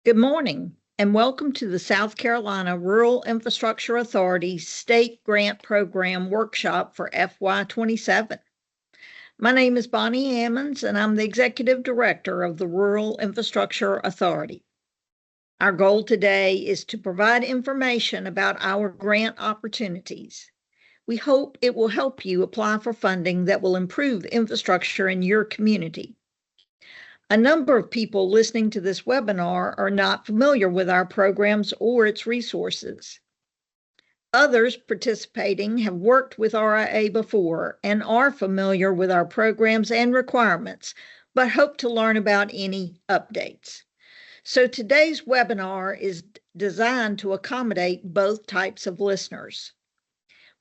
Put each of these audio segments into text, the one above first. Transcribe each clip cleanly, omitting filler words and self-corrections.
Good morning, and welcome to the South Carolina Rural Infrastructure Authority State Grant Program Workshop for FY27. My name is Bonnie Ammons, and I'm the Executive Director of the Rural Infrastructure Authority. Our goal today is to provide information about our grant opportunities. We hope it will help you apply for funding that will improve infrastructure in your community. A number of people listening to this webinar are not familiar with our programs or its resources. Others participating have worked with RIA before and are familiar with our programs and requirements, but hope to learn about any updates. So today's webinar is designed to accommodate both types of listeners.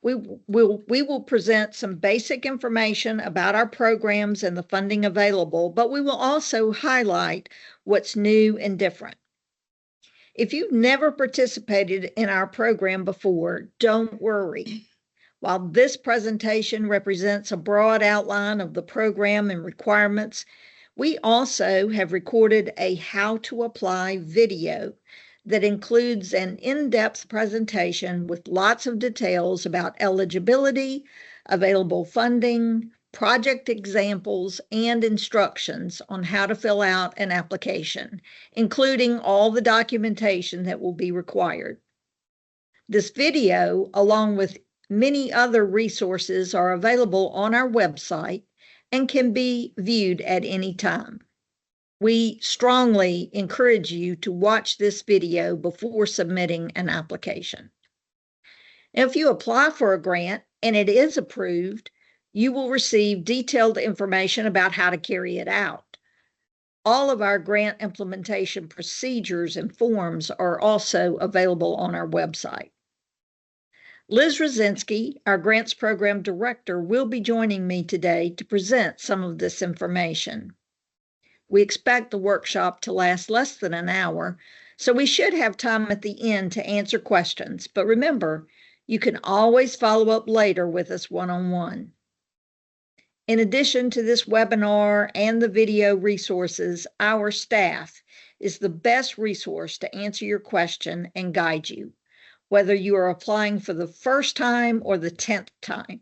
We will present some basic information about our programs and the funding available, but we will also highlight what's new and different. If you've never participated in our program before, don't worry. While this presentation represents a broad outline of the program and requirements, we also have recorded a how to apply video that includes an in-depth presentation with lots of details about eligibility, available funding, project examples, and instructions on how to fill out an application, including all the documentation that will be required. This video, along with many other resources, are available on our website and can be viewed at any time. We strongly encourage you to watch this video before submitting an application. Now, if you apply for a grant and it is approved, you will receive detailed information about how to carry it out. All of our grant implementation procedures and forms are also available on our website. Liz Rosinski, our Grants Program Director, will be joining me today to present some of this information. We expect the workshop to last less than an hour, so we should have time at the end to answer questions. But remember, you can always follow up later with us one-on-one. In addition to this webinar and the video resources, our staff is the best resource to answer your question and guide you, whether you are applying for the first time or the 10th time.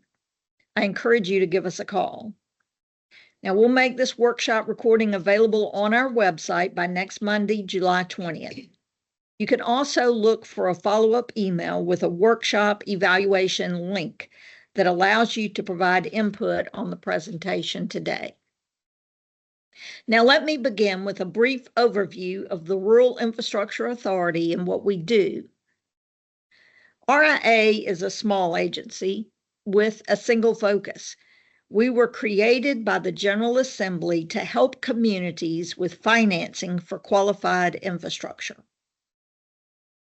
I encourage you to give us a call. Now, we'll make this workshop recording available on our website by next Monday, July 20th. You can also look for a follow-up email with a workshop evaluation link that allows you to provide input on the presentation today. Now, let me begin with a brief overview of the Rural Infrastructure Authority and what we do. RIA is a small agency with a single focus. We were created by the General Assembly to help communities with financing for qualified infrastructure.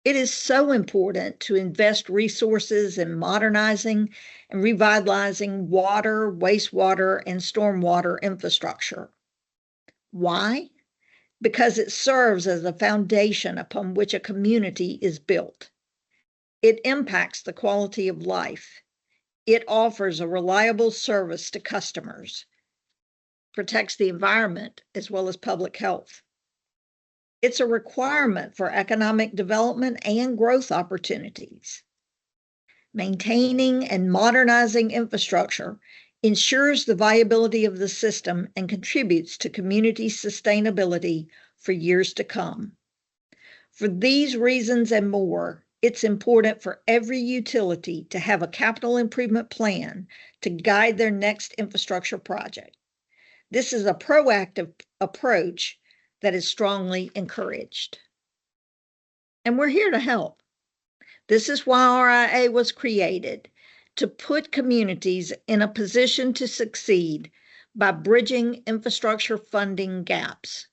It is so important to invest resources in modernizing and revitalizing water, wastewater, and stormwater infrastructure. Why? Because it serves as a foundation upon which a community is built. It impacts the quality of life. It offers a reliable service to customers, protects the environment as well as public health. It's a requirement for economic development and growth opportunities. Maintaining and modernizing infrastructure ensures the viability of the system and contributes to community sustainability for years to come. For these reasons and more, it's important for every utility to have a capital improvement plan to guide their next infrastructure project. This is a proactive approach that is strongly encouraged. And we're here to help. This is why RIA was created, to put communities in a position to succeed by bridging infrastructure funding gaps.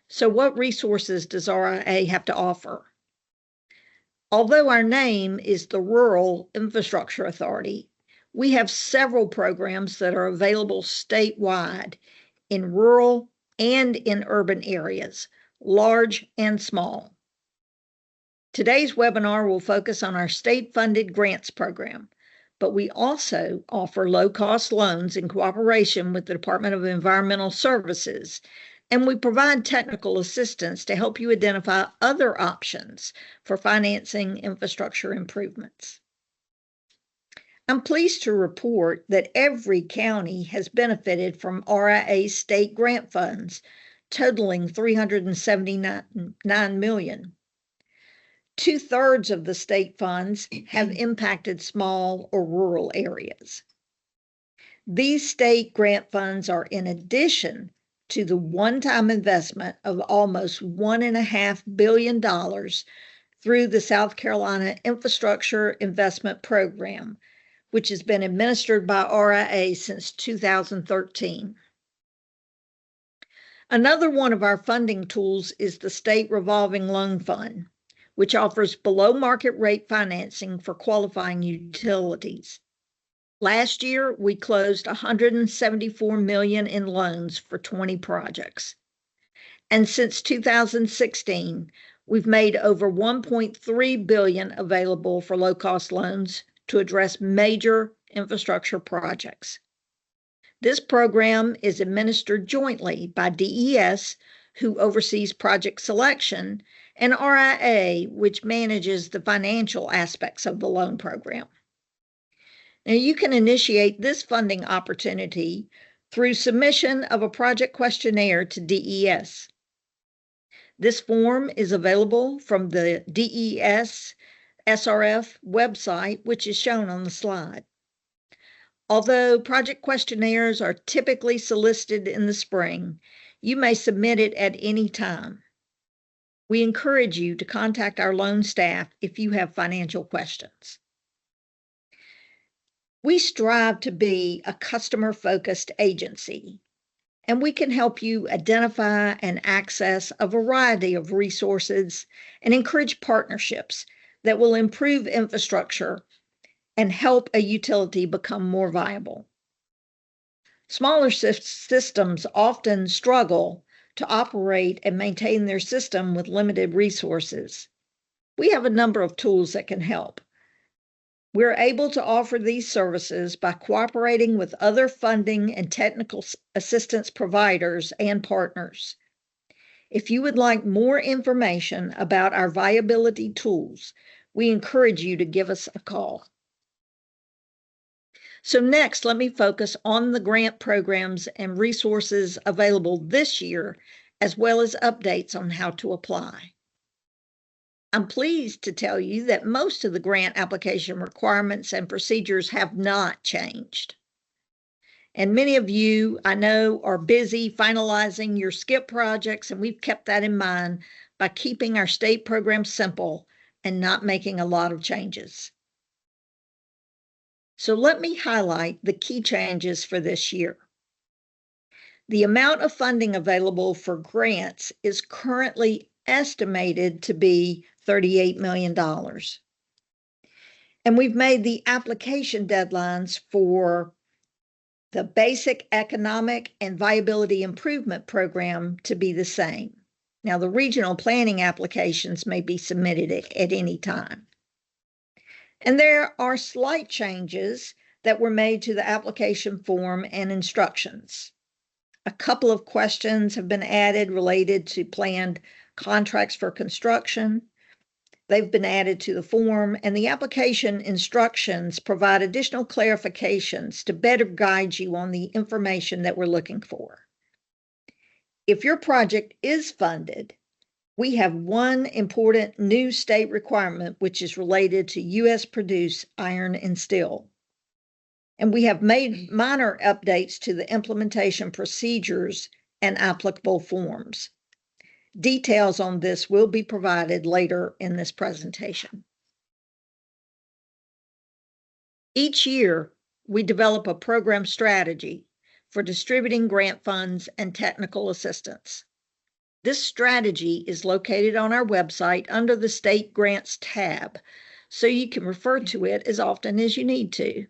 So what resources does RIA have to offer? Although our name is the Rural Infrastructure Authority, we have several programs that are available statewide in rural and in urban areas, large and small. Today's webinar will focus on our state-funded grants program, but we also offer low-cost loans in cooperation with the Department of Environmental Services and we provide technical assistance to help you identify other options for financing infrastructure improvements. I'm pleased to report that every county has benefited from RIA state grant funds totaling $379 million. 2/3 of the state funds have impacted small or rural areas. These state grant funds are in addition to the one-time investment of almost $1.5 billion through the South Carolina Infrastructure Investment Program, which has been administered by RIA since 2013. Another one of our funding tools is the State Revolving Loan Fund, which offers below-market rate financing for qualifying utilities. Last year, we closed $174 million in loans for 20 projects. And since 2016, we've made over $1.3 billion available for low-cost loans to address major infrastructure projects. This program is administered jointly by DES, who oversees project selection, and RIA, which manages the financial aspects of the loan program. Now, you can initiate this funding opportunity through submission of a project questionnaire to DES. This form is available from the DES SRF website, which is shown on the slide. Although project questionnaires are typically solicited in the spring, you may submit it at any time. We encourage you to contact our loan staff if you have financial questions. We strive to be a customer-focused agency, and we can help you identify and access a variety of resources and encourage partnerships that will improve infrastructure and help a utility become more viable. Smaller systems often struggle to operate and maintain their system with limited resources. We have a number of tools that can help. We're able to offer these services by cooperating with other funding and technical assistance providers and partners. If you would like more information about our viability tools, we encourage you to give us a call. So next, let me focus on the grant programs and resources available this year, as well as updates on how to apply. I'm pleased to tell you that most of the grant application requirements and procedures have not changed. And many of you, I know, are busy finalizing your SCIP projects, and we've kept that in mind by keeping our state programs simple and not making a lot of changes. So let me highlight the key changes for this year. The amount of funding available for grants is currently estimated to be $38 million. And we've made the application deadlines for the Basic Economic and Viability Improvement Program to be the same. Now, the regional planning applications may be submitted at any time. And there are slight changes that were made to the application form and instructions. A couple of questions have been added related to planned contracts for construction. They've been added to the form, and the application instructions provide additional clarifications to better guide you on the information that we're looking for. If your project is funded, we have one important new state requirement, which is related to U.S.-produced iron and steel. And we have made minor updates to the implementation procedures and applicable forms. Details on this will be provided later in this presentation. Each year, we develop a program strategy for distributing grant funds and technical assistance. This strategy is located on our website under the State Grants tab, so you can refer to it as often as you need to.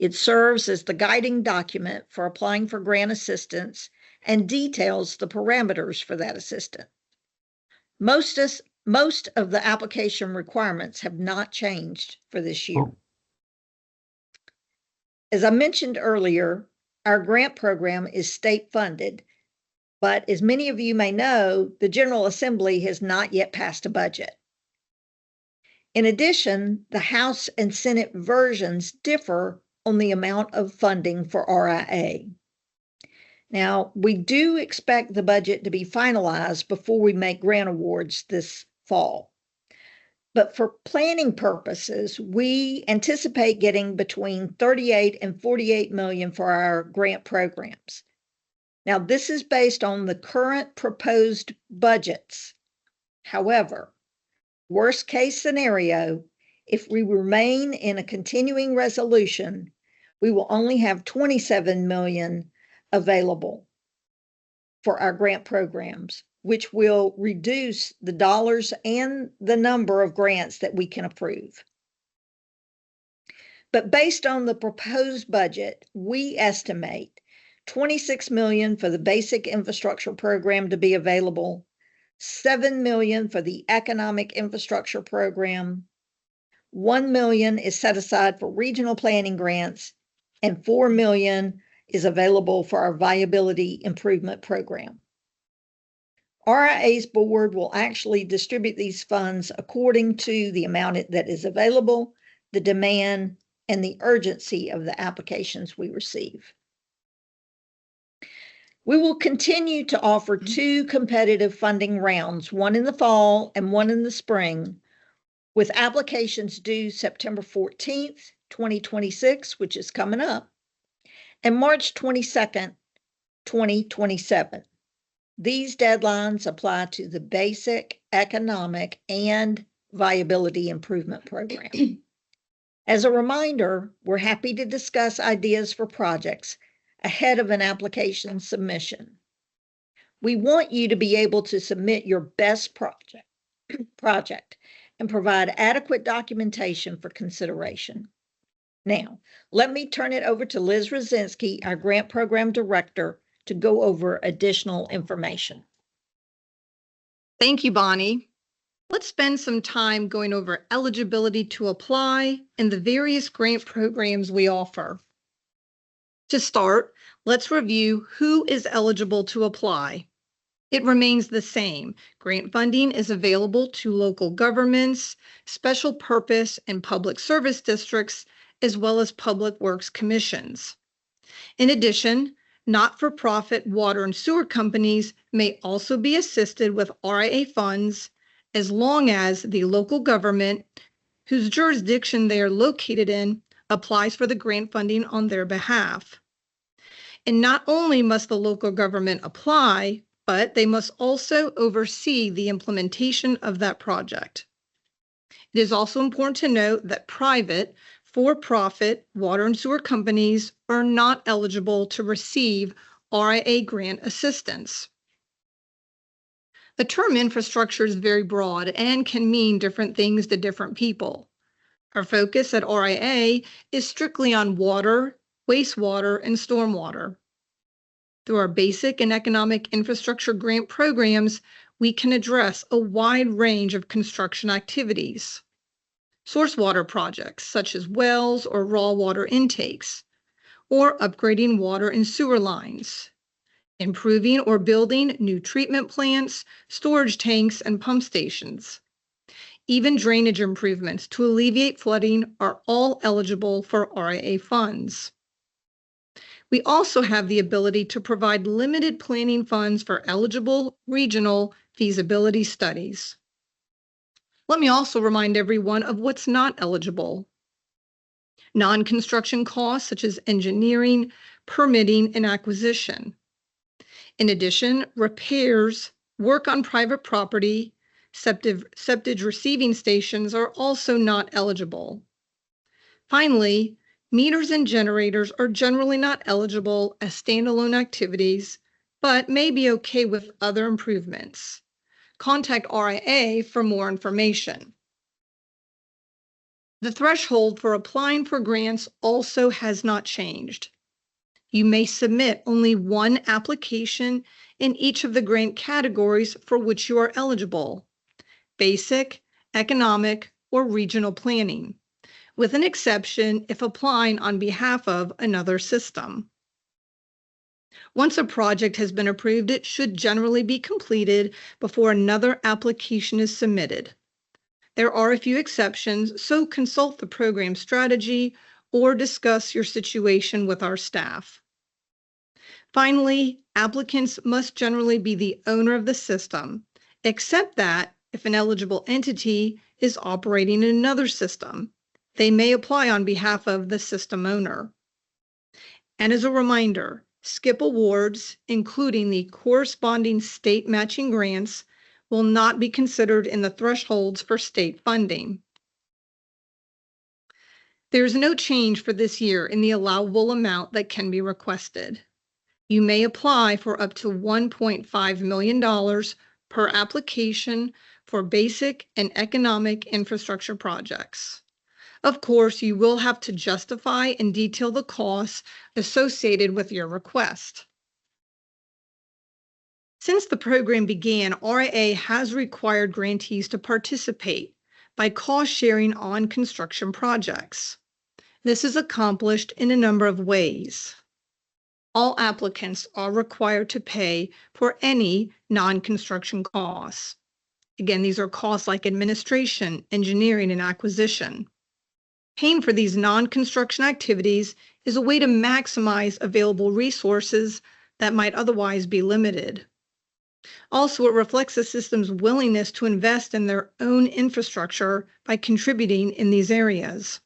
It serves as the guiding document for applying for grant assistance and details the parameters for that assistance. Most of the application requirements have not changed for this year. As I mentioned earlier, our grant program is state funded, But as many of you may know, the General Assembly has not yet passed a budget. In addition, the House and Senate versions differ on the amount of funding for RIA. Now, we do expect the budget to be finalized before we make grant awards this fall. But for planning purposes, we anticipate getting between 38 and 48 million for our grant programs. Now, this is based on the current proposed budgets. However, worst case scenario, if we remain in a continuing resolution, we will only have 27 million available for our grant programs, which will reduce the dollars and the number of grants that we can approve. But based on the proposed budget, we estimate 26 million for the basic infrastructure program to be available, 7 million for the economic infrastructure program, 1 million is set aside for regional planning grants, and 4 million is available for our viability improvement program. RIA's board will actually distribute these funds according to the amount that is available, the demand, and the urgency of the applications we receive. We will continue to offer 2 competitive funding rounds, one in the fall and one in the spring, with applications due September 14th, 2026, which is coming up, and March 22nd, 2027. These deadlines apply to the basic, economic, and viability improvement program. As a reminder, we're happy to discuss ideas for projects ahead of an application submission. We want you to be able to submit your best project and provide adequate documentation for consideration. Now, let me turn it over to Liz Rosinski, our Grant Program Director, to go over additional information. Thank you, Bonnie. Let's spend some time going over eligibility to apply and the various grant programs we offer. To start, let's review who is eligible to apply. It remains the same. Grant funding is available to local governments, special purpose and public service districts, as well as public works commissions. In addition, not-for-profit water and sewer companies may also be assisted with RIA funds as long as the local government, whose jurisdiction they are located in, applies for the grant funding on their behalf. And not only must the local government apply, but they must also oversee the implementation of that project. It is also important to note that private, for-profit water and sewer companies are not eligible to receive RIA grant assistance. The term infrastructure is very broad and can mean different things to different people. Our focus at RIA is strictly on water, wastewater, and stormwater. Through our basic and economic infrastructure grant programs, we can address a wide range of construction activities. Source water projects such as wells or raw water intakes, or upgrading water and sewer lines, improving or building new treatment plants, storage tanks, and pump stations. Even drainage improvements to alleviate flooding are all eligible for RIA funds. We also have the ability to provide limited planning funds for eligible regional feasibility studies. Let me also remind everyone of what's not eligible. Non-construction costs such as engineering, permitting, and acquisition. In addition, repairs, work on private property, septic receiving stations are also not eligible. Finally, meters and generators are generally not eligible as standalone activities, but may be okay with other improvements. Contact RIA for more information. The threshold for applying for grants also has not changed. You may submit only one application in each of the grant categories for which you are eligible: basic, economic, or regional planning, with an exception if applying on behalf of another system. Once a project has been approved, it should generally be completed before another application is submitted. There are a few exceptions, so consult the program strategy or discuss your situation with our staff. Finally, applicants must generally be the owner of the system, except that if an eligible entity is operating in another system, they may apply on behalf of the system owner. And as a reminder, SCIP awards, including the corresponding state matching grants, will not be considered in the thresholds for state funding. There is no change for this year in the allowable amount that can be requested. You may apply for up to $1.5 million per application for basic and economic infrastructure projects. Of course, you will have to justify and detail the costs associated with your request. Since the program began, RIA has required grantees to participate by cost sharing on construction projects. This is accomplished in a number of ways. All applicants are required to pay for any non-construction costs. Again, these are costs like administration, engineering, and acquisition. Paying for these non-construction activities is a way to maximize available resources that might otherwise be limited. Also, it reflects the system's willingness to invest in their own infrastructure by contributing in these areas.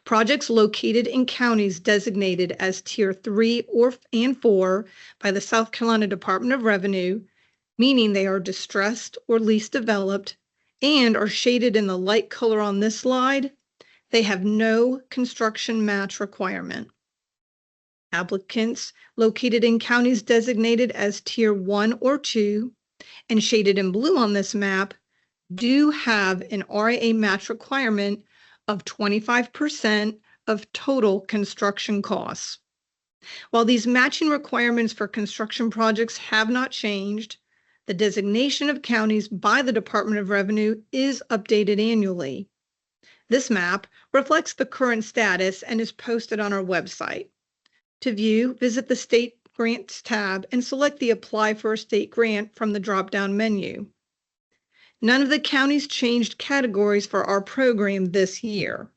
Projects located in counties designated as Tier 3 and 4 by the South Carolina Department of Revenue, meaning they are distressed or least developed, and are shaded in the light color on this slide, they have no construction match requirement. Applicants located in counties designated as Tier 1 or 2 and shaded in blue on this map do have an RIA match requirement of 25% of total construction costs. While these matching requirements for construction projects have not changed, the designation of counties by the Department of Revenue is updated annually. This map reflects the current status and is posted on our website. To view, visit the State Grants tab and select the Apply for a State Grant from the drop-down menu. None of the counties changed categories for our program this year.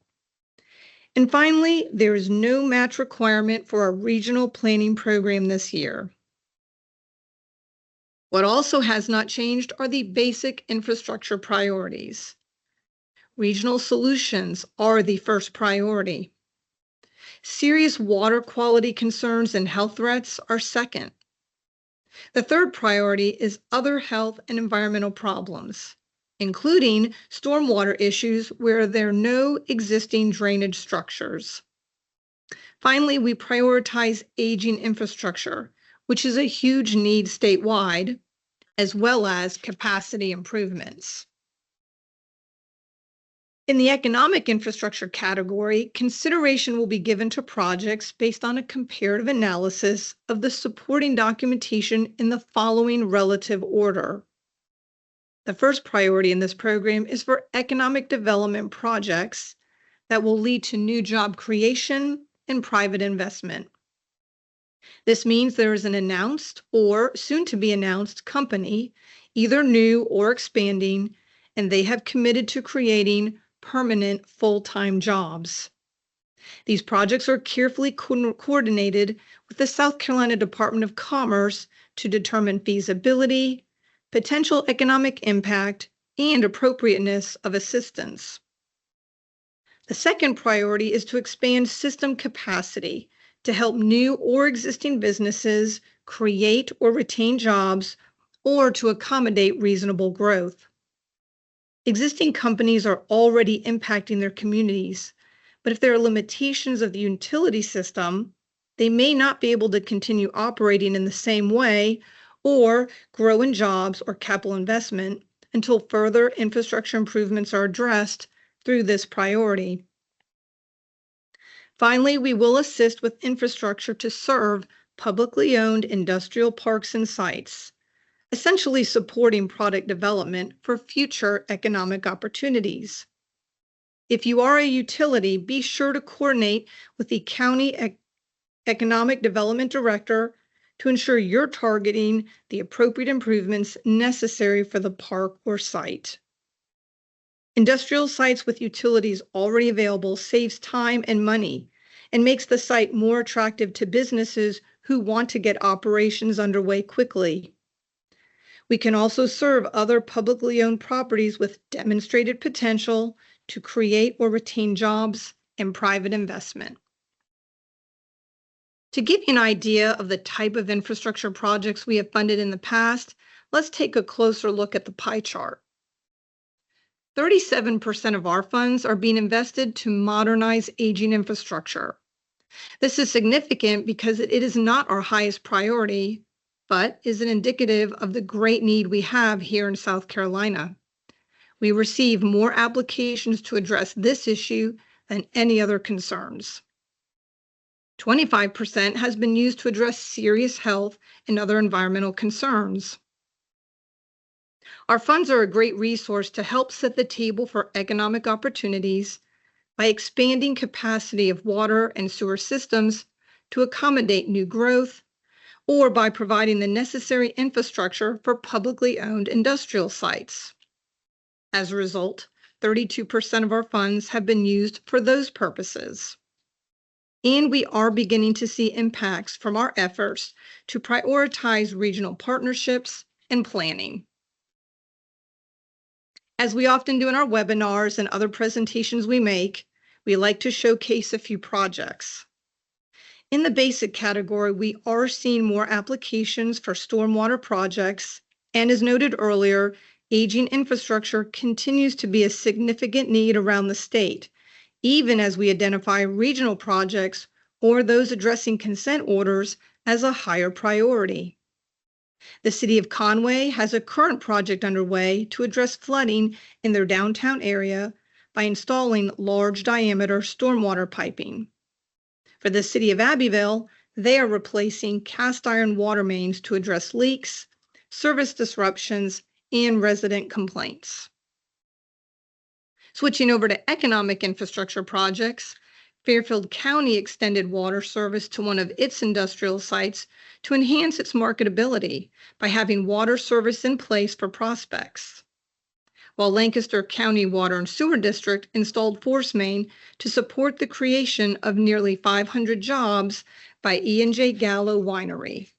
And finally, there is no match requirement for our regional planning program this year. What also has not changed are the basic infrastructure priorities. Regional solutions are the first priority. Serious water quality concerns and health threats are second. The third priority is other health and environmental problems, including stormwater issues where there are no existing drainage structures. Finally, we prioritize aging infrastructure, which is a huge need statewide, as well as capacity improvements. In the economic infrastructure category, consideration will be given to projects based on a comparative analysis of the supporting documentation in the following relative order. The first priority in this program is for economic development projects that will lead to new job creation and private investment. This means there is an announced or soon to be announced company, either new or expanding, and they have committed to creating permanent full-time jobs. These projects are carefully coordinated with the South Carolina Department of Commerce to determine feasibility, potential economic impact, and appropriateness of assistance. The second priority is to expand system capacity to help new or existing businesses create or retain jobs or to accommodate reasonable growth. Existing companies are already impacting their communities, but if there are limitations of the utility system, they may not be able to continue operating in the same way or grow in jobs or capital investment until further infrastructure improvements are addressed through this priority. Finally, we will assist with infrastructure to serve publicly owned industrial parks and sites, essentially supporting product development for future economic opportunities. If you are a utility, be sure to coordinate with the county Economic Development Director to ensure you're targeting the appropriate improvements necessary for the park or site. Industrial sites with utilities already available saves time and money and makes the site more attractive to businesses who want to get operations underway quickly. We can also serve other publicly owned properties with demonstrated potential to create or retain jobs and private investment. To give you an idea of the type of infrastructure projects we have funded in the past, let's take a closer look at the pie chart. 37% of our funds are being invested to modernize aging infrastructure. This is significant because it is not our highest priority, but is an indicative of the great need we have here in South Carolina. We receive more applications to address this issue than any other concerns. 25% has been used to address serious health and other environmental concerns. Our funds are a great resource to help set the table for economic opportunities by expanding capacity of water and sewer systems to accommodate new growth, or by providing the necessary infrastructure for publicly owned industrial sites. As a result, 32% of our funds have been used for those purposes. And we are beginning to see impacts from our efforts to prioritize regional partnerships and planning. As we often do in our webinars and other presentations we make, we like to showcase a few projects. In the basic category, we are seeing more applications for stormwater projects, and as noted earlier, aging infrastructure continues to be a significant need around the state, even as we identify regional projects or those addressing consent orders as a higher priority. The City of Conway has a current project underway to address flooding in their downtown area by installing large diameter stormwater piping. For the City of Abbeville, they are replacing cast iron water mains to address leaks, service disruptions, and resident complaints. Switching over to economic infrastructure projects, Fairfield County extended water service to one of its industrial sites to enhance its marketability by having water service in place for prospects, while Lancaster County Water and Sewer District installed force main to support the creation of nearly 500 jobs by E&J Gallo Winery.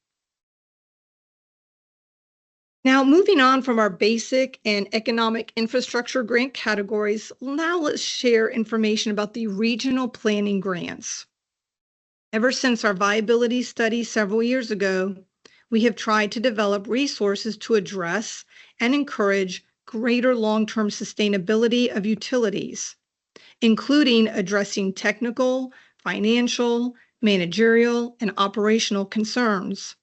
Now, moving on from our basic and economic infrastructure grant categories, now let's share information about the regional planning grants. Ever since our viability study several years ago, we have tried to develop resources to address and encourage greater long-term sustainability of utilities, including addressing technical, financial, managerial, and operational concerns.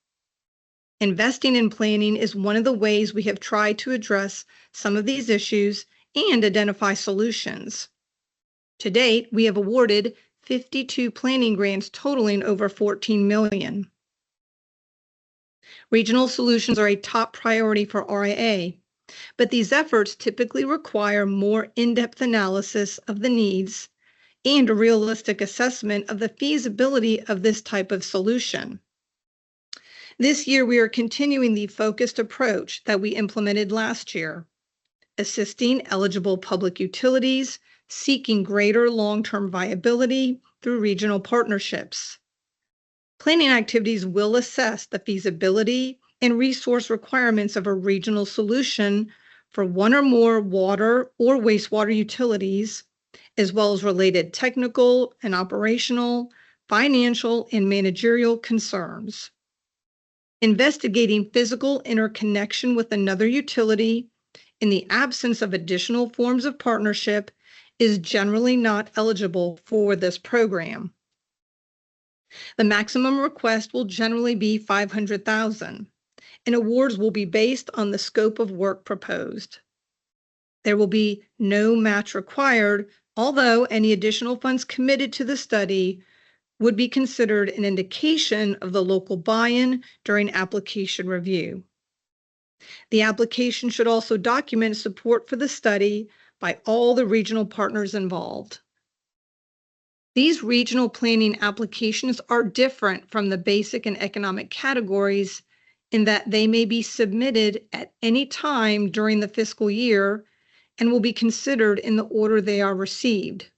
Investing in planning is one of the ways we have tried to address some of these issues and identify solutions. To date, we have awarded 52 planning grants totaling over $14 million. Regional solutions are a top priority for RIA, but these efforts typically require more in-depth analysis of the needs and a realistic assessment of the feasibility of this type of solution. This year, we are continuing the focused approach that we implemented last year, assisting eligible public utilities seeking greater long-term viability through regional partnerships. Planning activities will assess the feasibility and resource requirements of a regional solution for one or more water or wastewater utilities, as well as related technical and operational, financial, and managerial concerns. Investigating physical interconnection with another utility in the absence of additional forms of partnership is generally not eligible for this program. The maximum request will generally be $500,000, and awards will be based on the scope of work proposed. There will be no match required, although any additional funds committed to the study would be considered an indication of the local buy-in during application review. The application should also document support for the study by all the regional partners involved. These regional planning applications are different from the basic and economic categories in that they may be submitted at any time during the fiscal year and will be considered in the order they are received.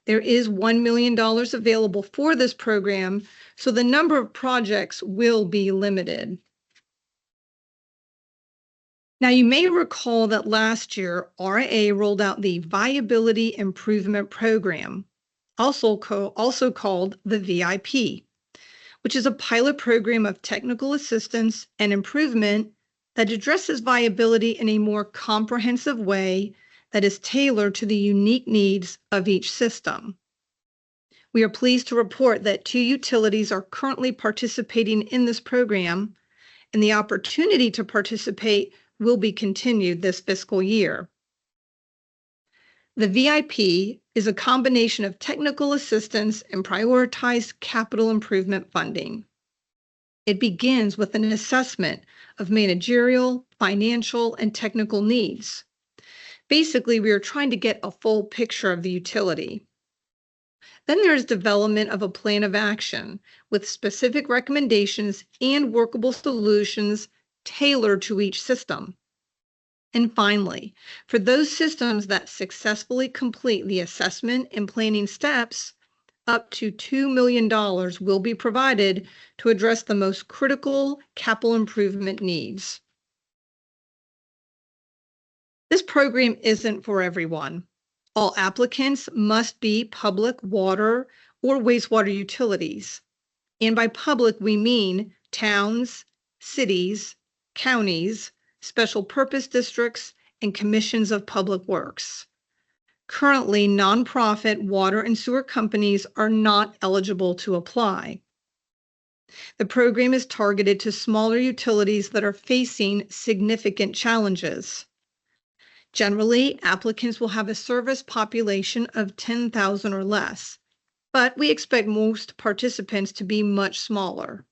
There is $1 million available for this program, so the number of projects will be limited. Now, you may recall that last year, RIA rolled out the Viability Improvement Program, also called the VIP, which is a pilot program of technical assistance and improvement that addresses viability in a more comprehensive way that is tailored to the unique needs of each system. We are pleased to report that 2 utilities are currently participating in this program, and the opportunity to participate will be continued this fiscal year. The VIP is a combination of technical assistance and prioritized capital improvement funding. It begins with an assessment of managerial, financial, and technical needs. Basically, we are trying to get a full picture of the utility. Then there is development of a plan of action with specific recommendations and workable solutions tailored to each system. And finally, for those systems that successfully complete the assessment and planning steps, up to $2 million will be provided to address the most critical capital improvement needs. This program isn't for everyone. All applicants must be public water or wastewater utilities. And by public, we mean towns, cities, counties, special purpose districts, and commissions of public works. Currently, nonprofit water and sewer companies are not eligible to apply. The program is targeted to smaller utilities that are facing significant challenges. Generally, applicants will have a service population of 10,000 or less, but we expect most participants to be much smaller.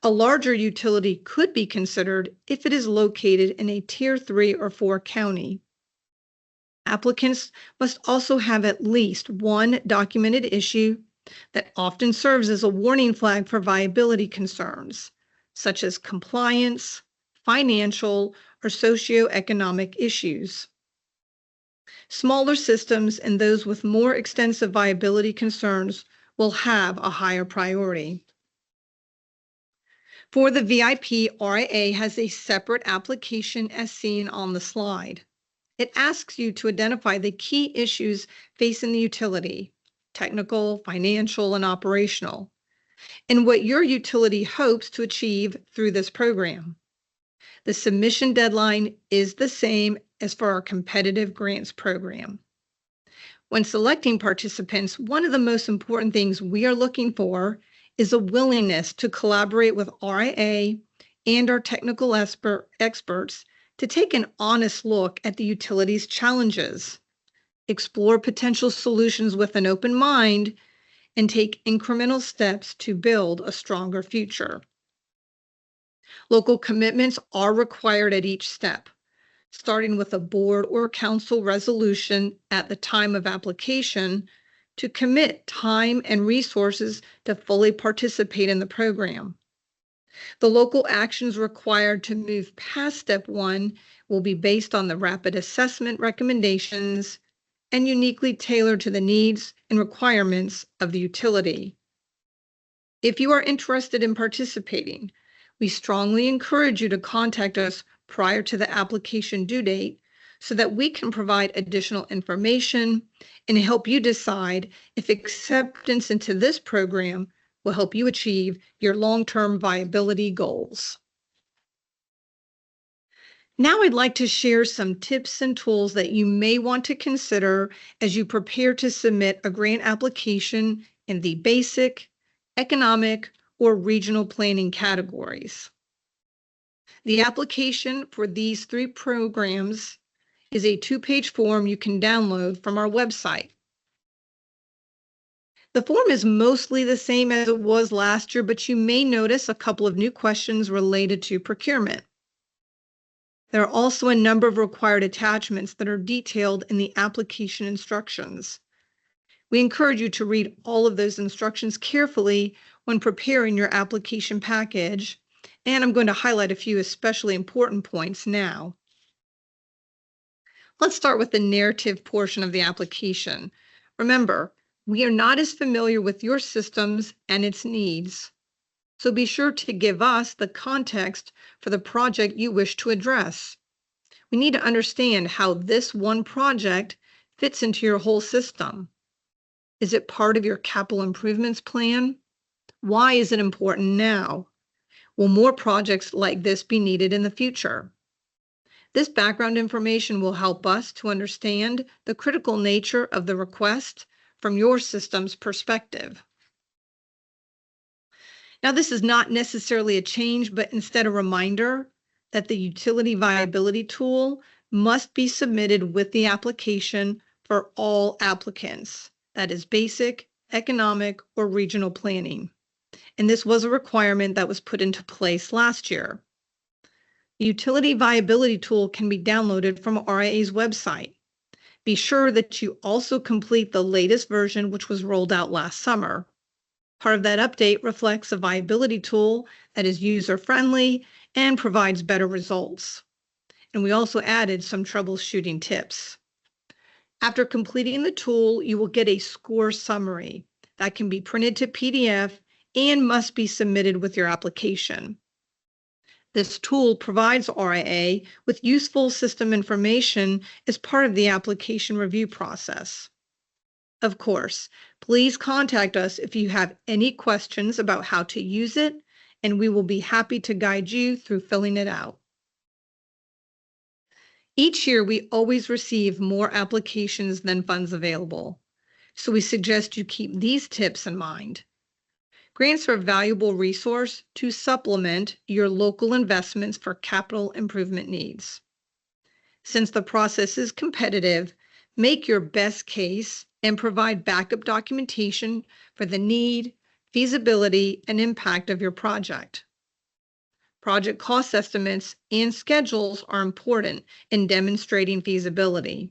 A larger utility could be considered if it is located in a Tier 3 or 4 county. Applicants must also have at least one documented issue that often serves as a warning flag for viability concerns, such as compliance, financial, or socioeconomic issues. Smaller systems and those with more extensive viability concerns will have a higher priority. For the VIP, RIA has a separate application as seen on the slide. It asks you to identify the key issues facing the utility, technical, financial, and operational, and what your utility hopes to achieve through this program. The submission deadline is the same as for our competitive grants program. When selecting participants, one of the most important things we are looking for is a willingness to collaborate with RIA and our technical experts to take an honest look at the utility's challenges, explore potential solutions with an open mind, and take incremental steps to build a stronger future. Local commitments are required at each step, starting with a board or council resolution at the time of application to commit time and resources to fully participate in the program. The local actions required to move past step 1 will be based on the rapid assessment recommendations and uniquely tailored to the needs and requirements of the utility. If you are interested in participating, we strongly encourage you to contact us prior to the application due date so that we can provide additional information and help you decide if acceptance into this program will help you achieve your long-term viability goals. Now I'd like to share some tips and tools that you may want to consider as you prepare to submit a grant application in the basic, economic, or regional planning categories. The application for these 3 programs is a 2-page form you can download from our website. The form is mostly the same as it was last year, but you may notice a couple of new questions related to procurement. There are also a number of required attachments that are detailed in the application instructions. We encourage you to read all of those instructions carefully when preparing your application package, and I'm going to highlight a few especially important points now. Let's start with the narrative portion of the application. Remember, we are not as familiar with your systems and its needs, so be sure to give us the context for the project you wish to address. We need to understand how this one project fits into your whole system. Is it part of your capital improvements plan? Why is it important now? Will more projects like this be needed in the future? This background information will help us to understand the critical nature of the request from your system's perspective. Now, this is not necessarily a change, but instead a reminder that the utility viability tool must be submitted with the application for all applicants. That is basic, economic, or regional planning. And this was a requirement that was put into place last year. The utility viability tool can be downloaded from RIA's website. Be sure that you also complete the latest version, which was rolled out last summer. Part of that update reflects a viability tool that is user-friendly and provides better results. And we also added some troubleshooting tips. After completing the tool, you will get a score summary that can be printed to PDF and must be submitted with your application. This tool provides RIA with useful system information as part of the application review process. Of course, please contact us if you have any questions about how to use it, and we will be happy to guide you through filling it out. Each year, we always receive more applications than funds available, so we suggest you keep these tips in mind. Grants are a valuable resource to supplement your local investments for capital improvement needs. Since the process is competitive, make your best case and provide backup documentation for the need, feasibility, and impact of your project. Project cost estimates and schedules are important in demonstrating feasibility.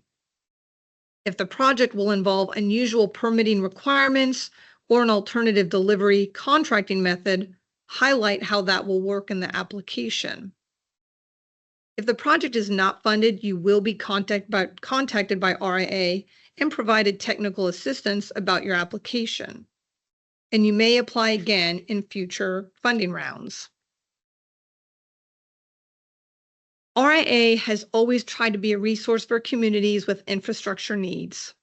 If the project will involve unusual permitting requirements or an alternative delivery contracting method, highlight how that will work in the application. If the project is not funded, you will be contacted by RIA and provided technical assistance about your application. And you may apply again in future funding rounds. RIA has always tried to be a resource for communities with infrastructure needs.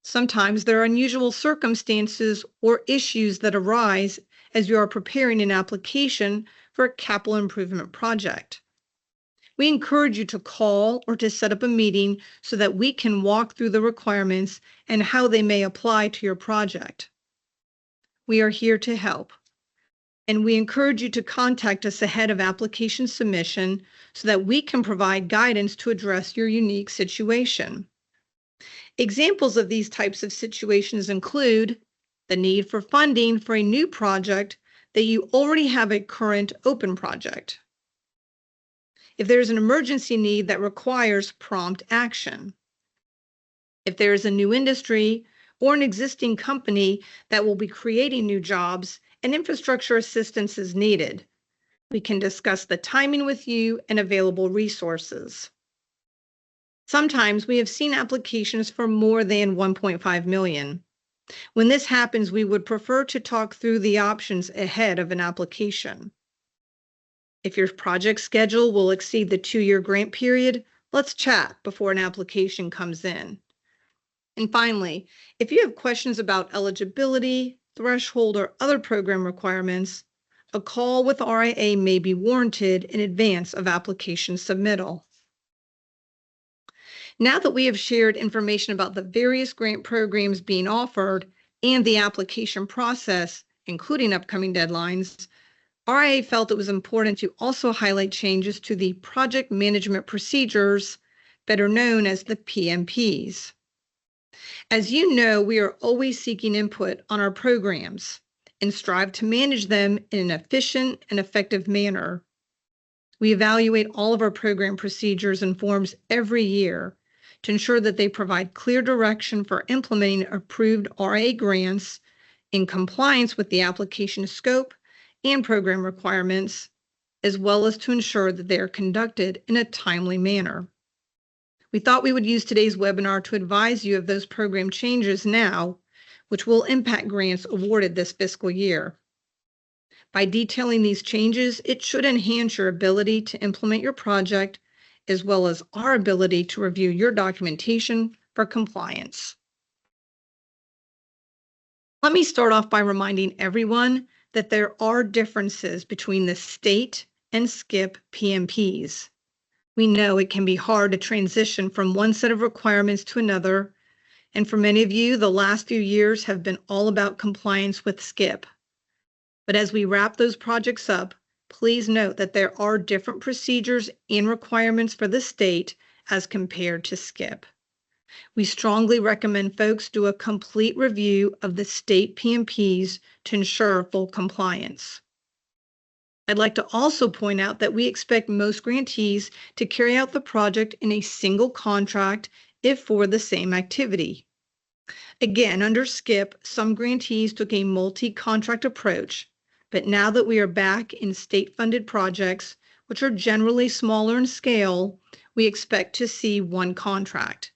Sometimes there are unusual circumstances or issues that arise as you are preparing an application for a capital improvement project. We encourage you to call or to set up a meeting so that we can walk through the requirements and how they may apply to your project. We are here to help, and we encourage you to contact us ahead of application submission so that we can provide guidance to address your unique situation. Examples of these types of situations include the need for funding for a new project that you already have a current open project. If there is an emergency need that requires prompt action. If there is a new industry or an existing company that will be creating new jobs and infrastructure assistance is needed, we can discuss the timing with you and available resources. Sometimes we have seen applications for more than 1.5 million. When this happens, we would prefer to talk through the options ahead of an application. If your project schedule will exceed the 2-year grant period, let's chat before an application comes in. And finally, if you have questions about eligibility, threshold, or other program requirements, a call with RIA may be warranted in advance of application submittal. Now that we have shared information about the various grant programs being offered and the application process, including upcoming deadlines, RIA felt it was important to also highlight changes to the project management procedures, better known as the PMPs. As you know, we are always seeking input on our programs and strive to manage them in an efficient and effective manner. We evaluate all of our program procedures and forms every year to ensure that they provide clear direction for implementing approved RA grants in compliance with the application scope and program requirements, as well as to ensure that they are conducted in a timely manner. We thought we would use today's webinar to advise you of those program changes now, which will impact grants awarded this fiscal year. By detailing these changes, it should enhance your ability to implement your project, as well as our ability to review your documentation for compliance. Let me start off by reminding everyone that there are differences between the state and SCIP PMPs. We know it can be hard to transition from one set of requirements to another, and for many of you, the last few years have been all about compliance with SCIP. But as we wrap those projects up, please note that there are different procedures and requirements for the state as compared to SCIP. We strongly recommend folks do a complete review of the state PMPs to ensure full compliance. I'd like to also point out that we expect most grantees to carry out the project in a single contract if for the same activity. Again, under SCIP, some grantees took a multi-contract approach, but now that we are back in state-funded projects, which are generally smaller in scale, we expect to see one contract.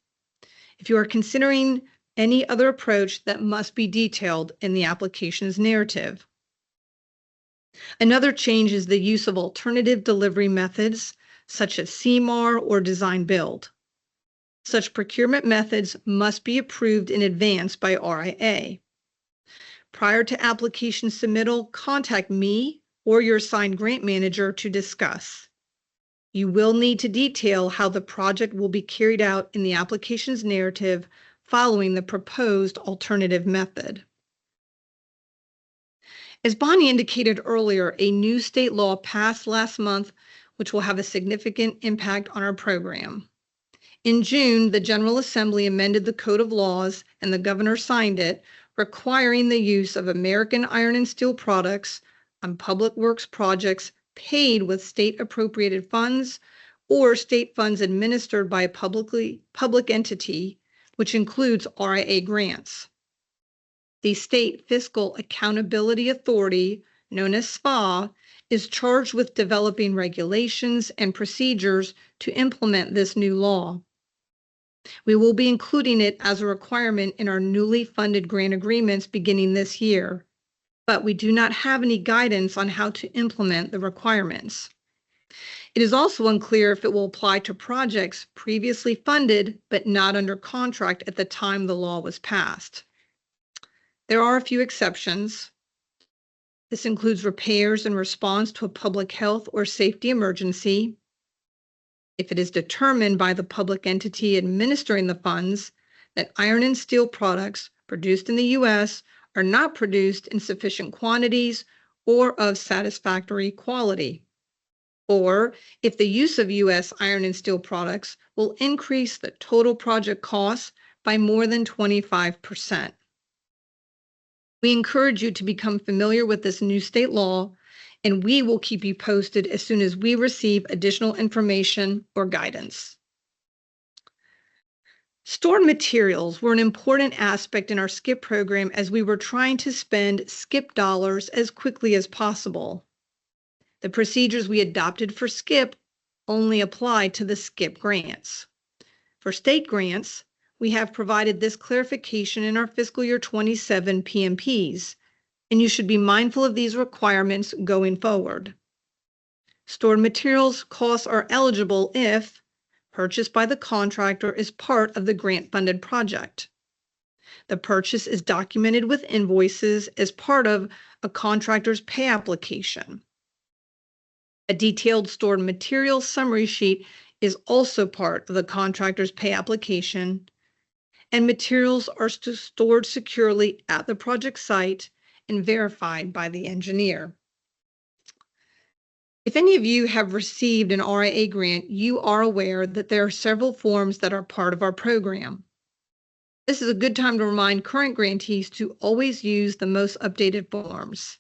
If you are considering any other approach, that must be detailed in the application's narrative. Another change is the use of alternative delivery methods, such as CMAR or design build. Such procurement methods must be approved in advance by RIA. Prior to application submittal, contact me or your assigned grant manager to discuss. You will need to detail how the project will be carried out in the application's narrative following the proposed alternative method. As Bonnie indicated earlier, a new state law passed last month, which will have a significant impact on our program. In June, the General Assembly amended the Code of Laws and the governor signed it, requiring the use of American iron and steel products on public works projects paid with state appropriated funds or state funds administered by a public entity, which includes RIA grants. The State Fiscal Accountability Authority, known as SFA, is charged with developing regulations and procedures to implement this new law. We will be including it as a requirement in our newly funded grant agreements beginning this year, but we do not have any guidance on how to implement the requirements. It is also unclear if it will apply to projects previously funded but not under contract at the time the law was passed. There are a few exceptions. This includes repairs in response to a public health or safety emergency. If it is determined by the public entity administering the funds that iron and steel products produced in the U.S. are not produced in sufficient quantities or of satisfactory quality, or if the use of U.S. iron and steel products will increase the total project costs by more than 25%. We encourage you to become familiar with this new state law, and we will keep you posted as soon as we receive additional information or guidance. Stored materials were an important aspect in our SCIP program as we were trying to spend SCIP dollars as quickly as possible. The procedures we adopted for SCIP only apply to the SCIP grants. For state grants, we have provided this clarification in our fiscal year 27 PMPs, and you should be mindful of these requirements going forward. Stored materials costs are eligible if purchased by the contractor is part of the grant-funded project. The purchase is documented with invoices as part of a contractor's pay application. A detailed stored materials summary sheet is also part of the contractor's pay application, and materials are stored securely at the project site and verified by the engineer. If any of you have received an RIA grant, you are aware that there are several forms that are part of our program. This is a good time to remind current grantees to always use the most updated forms.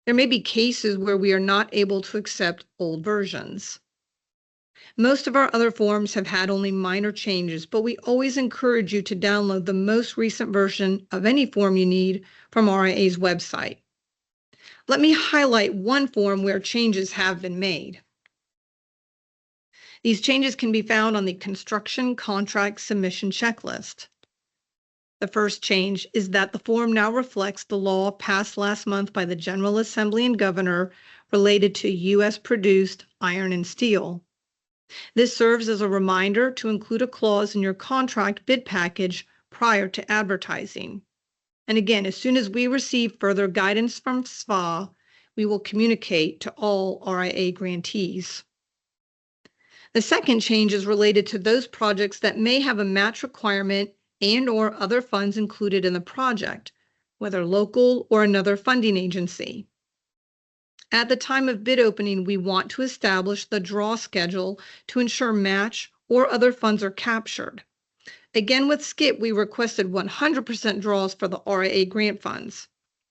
There may be cases where we are not able to accept old versions. Most of our other forms have had only minor changes, but we always encourage you to download the most recent version of any form you need from RIA's website. Let me highlight one form where changes have been made. These changes can be found on the Construction Contract Submission Checklist. The first change is that the form now reflects the law passed last month by the General Assembly and Governor related to U.S.-produced iron and steel. This serves as a reminder to include a clause in your contract bid package prior to advertising. And again, as soon as we receive further guidance from SFA, we will communicate to all RIA grantees. The second change is related to those projects that may have a match requirement and/or other funds included in the project, whether local or another funding agency. At the time of bid opening, we want to establish the draw schedule to ensure match or other funds are captured. Again, with SCIP, we requested 100% draws for the RIA grant funds.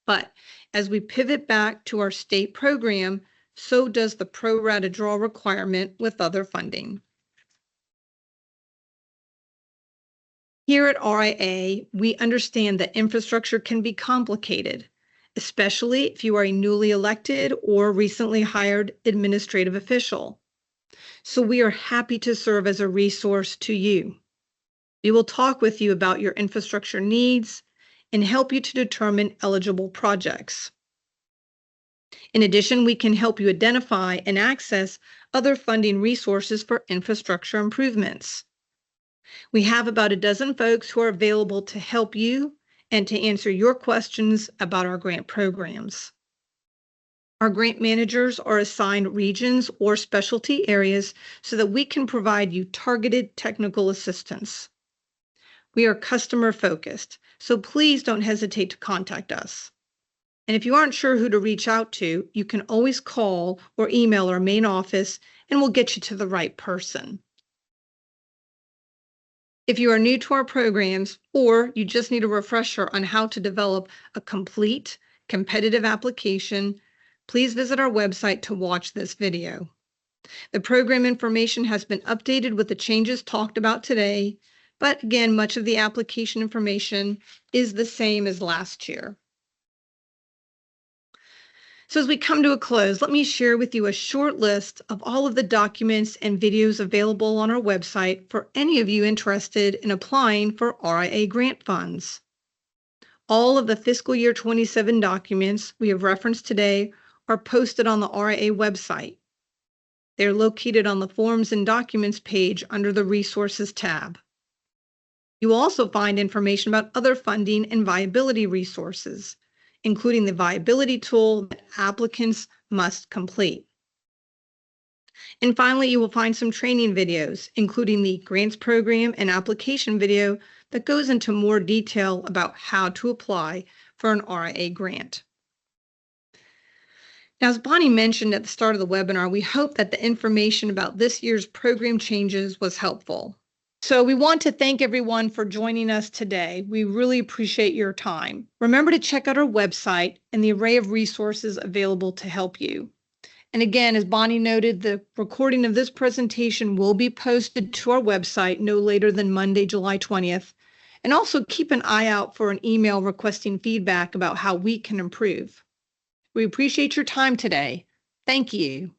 But as we pivot back to our state program, so does the pro rata draw requirement with other funding. Here at RIA, we understand that infrastructure can be complicated, especially if you are a newly elected or recently hired administrative official. So we are happy to serve as a resource to you. We will talk with you about your infrastructure needs and help you to determine eligible projects. In addition, we can help you identify and access other funding resources for infrastructure improvements. We have about a dozen folks who are available to help you and to answer your questions about our grant programs. Our grant managers are assigned regions or specialty areas so that we can provide you targeted technical assistance. We are customer focused, so please don't hesitate to contact us. And if you aren't sure who to reach out to, you can always call or email our main office and we'll get you to the right person. If you are new to our programs or you just need a refresher on how to develop a complete, competitive application, please visit our website to watch this video. The program information has been updated with the changes talked about today, but again, much of the application information is the same as last year. So as we come to a close, let me share with you a short list of all of the documents and videos available on our website for any of you interested in applying for RIA grant funds. All of the fiscal year 27 documents we have referenced today are posted on the RIA website. They're located on the Forms and Documents page under the Resources tab. You will also find information about other funding and viability resources, including the viability tool that applicants must complete. And finally, you will find some training videos, including the grants program and application video that goes into more detail about how to apply for an RIA grant. Now, as Bonnie mentioned at the start of the webinar, we hope that the information about this year's program changes was helpful. So we want to thank everyone for joining us today. We really appreciate your time. Remember to check out our website and the array of resources available to help you. And again, as Bonnie noted, the recording of this presentation will be posted to our website no later than Monday, July 20th. And also keep an eye out for an email requesting feedback about how we can improve. We appreciate your time today. Thank you.